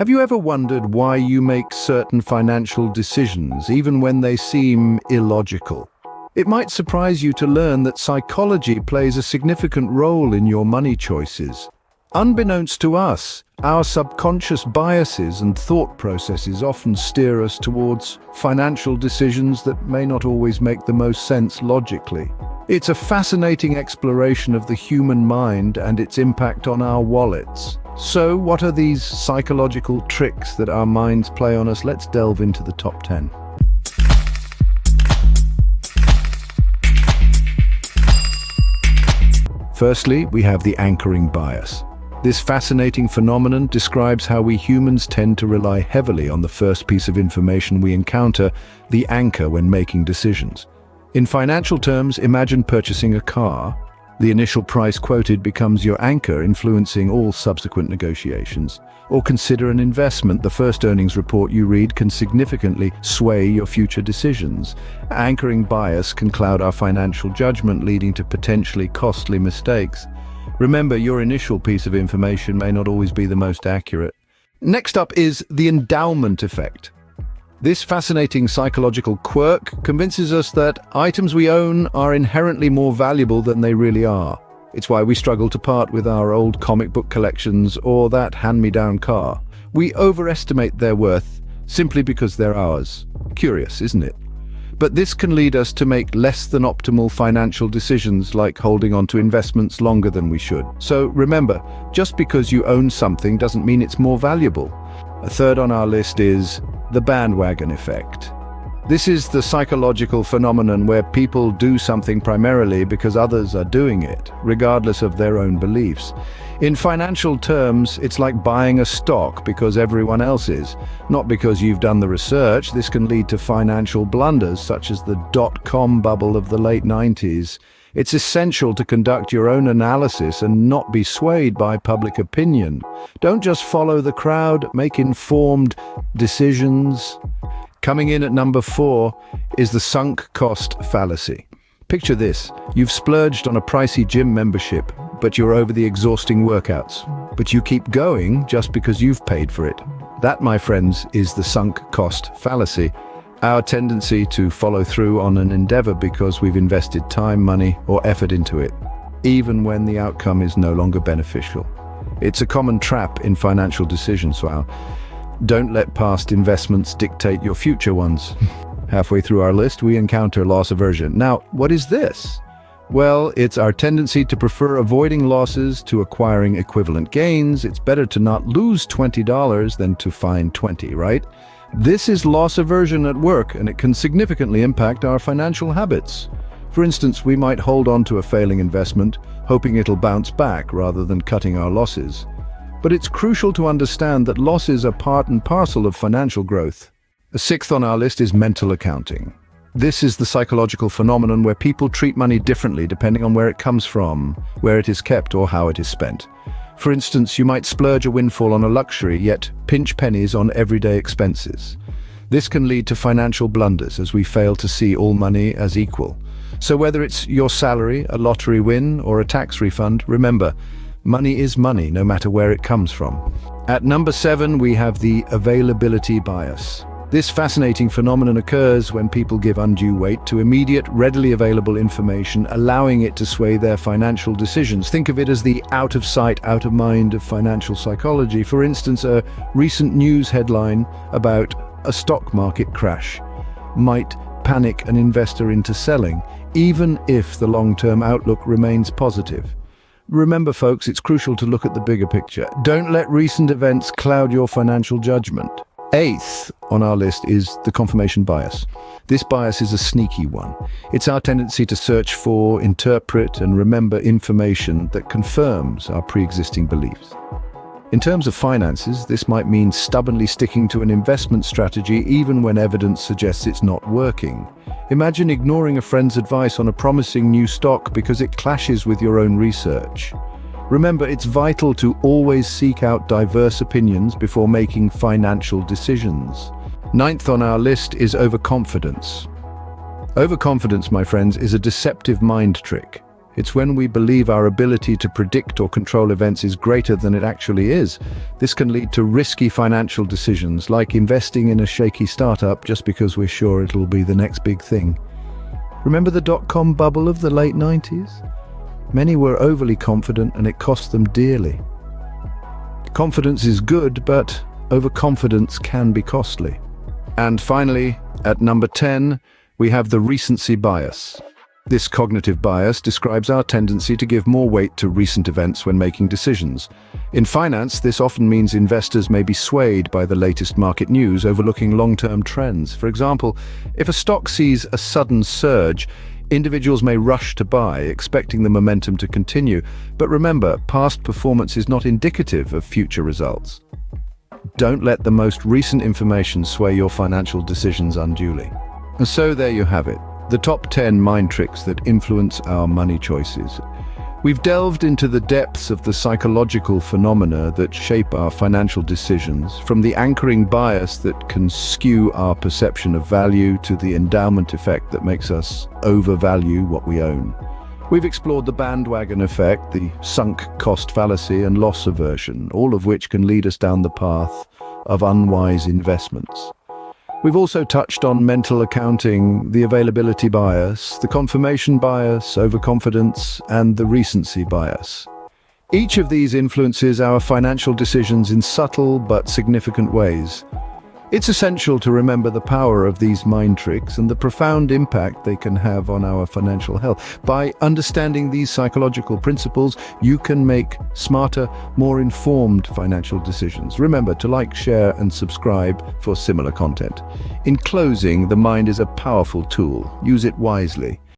Have you ever wondered why you make certain financial decisions, even when they seem illogical? It might surprise you to learn that psychology plays a significant role in your money choices. Unbeknownst to us, our subconscious biases and thought processes often steer us towards financial decisions that may not always make the most sense logically. It's a fascinating exploration of the human mind and its impact on our wallets. So, what are these psychological tricks that our minds play on us? Let's delve into the top 10. Firstly, we have the anchoring bias. This fascinating phenomenon describes how we humans tend to rely heavily on the first piece of information we encounter, the anchor, when making decisions. In financial terms, imagine purchasing a car. The initial price quoted becomes your anchor, influencing all subsequent negotiations. Or consider an investment. The first earnings report you read can significantly sway your future decisions. Anchoring bias can cloud our financial judgment, leading to potentially costly mistakes. Remember, your initial piece of information may not always be the most accurate. Next up is the endowment effect. This fascinating psychological quirk convinces us that items we own are inherently more valuable than they really are. It's why we struggle to part with our old comic book collections or that hand-me-down car. We overestimate their worth simply because they're ours. Curious, isn't it? But this can lead us to make less than optimal financial decisions, like holding on to investments longer than we should. So remember, just because you own something doesn't mean it's more valuable. A third on our list is the bandwagon effect. This is the psychological phenomenon where people do something primarily because others are doing it, regardless of their own beliefs. In financial terms, it's like buying a stock because everyone else is, not because you've done the research. This can lead to financial blunders such as the dot-com bubble of the late 90s. It's essential to conduct your own analysis and not be swayed by public opinion. Don't just follow the crowd, make informed decisions. Coming in at number 4 is the sunk cost fallacy. Picture this: you've splurged on a pricey gym membership, but you're over the exhausting workouts. But you keep going just because you've paid for it. That, my friends, is the sunk cost fallacy. Our tendency to follow through on an endeavor because we've invested time, money, or effort into it, even when the outcome is no longer beneficial. It's a common trap in financial decisions. Wow. Don't let past investments dictate your future ones. Halfway through our list, we encounter loss aversion. Now, what is this? Well, it's our tendency to prefer avoiding losses to acquiring equivalent gains. It's better to not lose $20 than to find 20, right? This is loss aversion at work, and it can significantly impact our financial habits. For instance, we might hold on to a failing investment, hoping it'll bounce back rather than cutting our losses. But it's crucial to understand that losses are part and parcel of financial growth. The 6th on our list is mental accounting. This is the psychological phenomenon where people treat money differently depending on where it comes from, where it is kept, or how it is spent. For instance, you might splurge a windfall on a luxury, yet pinch pennies on everyday expenses. This can lead to financial blunders as we fail to see all money as equal. So whether it's your salary, a lottery win, or a tax refund, remember, money is money no matter where it comes from. At number 7, we have the availability bias. This fascinating phenomenon occurs when people give undue weight to immediate, readily available information, allowing it to sway their financial decisions. Think of it as the out of sight, out of mind of financial psychology. For instance, a recent news headline about a stock market crash might panic an investor into selling, even if the long-term outlook remains positive. Remember, folks, it's crucial to look at the bigger picture. Don't let recent events cloud your financial judgment. 8th on our list is the confirmation bias. This bias is a sneaky one. It's our tendency to search for, interpret, and remember information that confirms our pre-existing beliefs. In terms of finances, this might mean stubbornly sticking to an investment strategy even when evidence suggests it's not working. Imagine ignoring a friend's advice on a promising new stock because it clashes with your own research. Remember, it's vital to always seek out diverse opinions before making financial decisions. 9th on our list is overconfidence. Overconfidence, my friends, is a deceptive mind trick. It's when we believe our ability to predict or control events is greater than it actually is. This can lead to risky financial decisions, like investing in a shaky startup just because we're sure it'll be the next big thing. Remember the dot-com bubble of the late 90s? Many were overly confident and it cost them dearly. Confidence is good, but overconfidence can be costly. And finally, at number 10, we have the recency bias. This cognitive bias describes our tendency to give more weight to recent events when making decisions. In finance, this often means investors may be swayed by the latest market news, overlooking long-term trends. For example, if a stock sees a sudden surge, individuals may rush to buy, expecting the momentum to continue. But remember, past performance is not indicative of future results. Don't let the most recent information sway your financial decisions unduly. And so there you have it. The top 10 mind tricks that influence our money choices. We've delved into the depths of the psychological phenomena that shape our financial decisions, from the anchoring bias that can skew our perception of value to the endowment effect that makes us overvalue what we own. We've explored the bandwagon effect, the sunk cost fallacy, and loss aversion, all of which can lead us down the path of unwise investments. We've also touched on mental accounting, the availability bias, the confirmation bias, overconfidence, and the recency bias. Each of these influences our financial decisions in subtle but significant ways. It's essential to remember the power of these mind tricks and the profound impact they can have on our financial health. By understanding these psychological principles, you can make smarter, more informed financial decisions. Remember to like, share, and subscribe for similar content. In closing, the mind is a powerful tool. Use it wisely.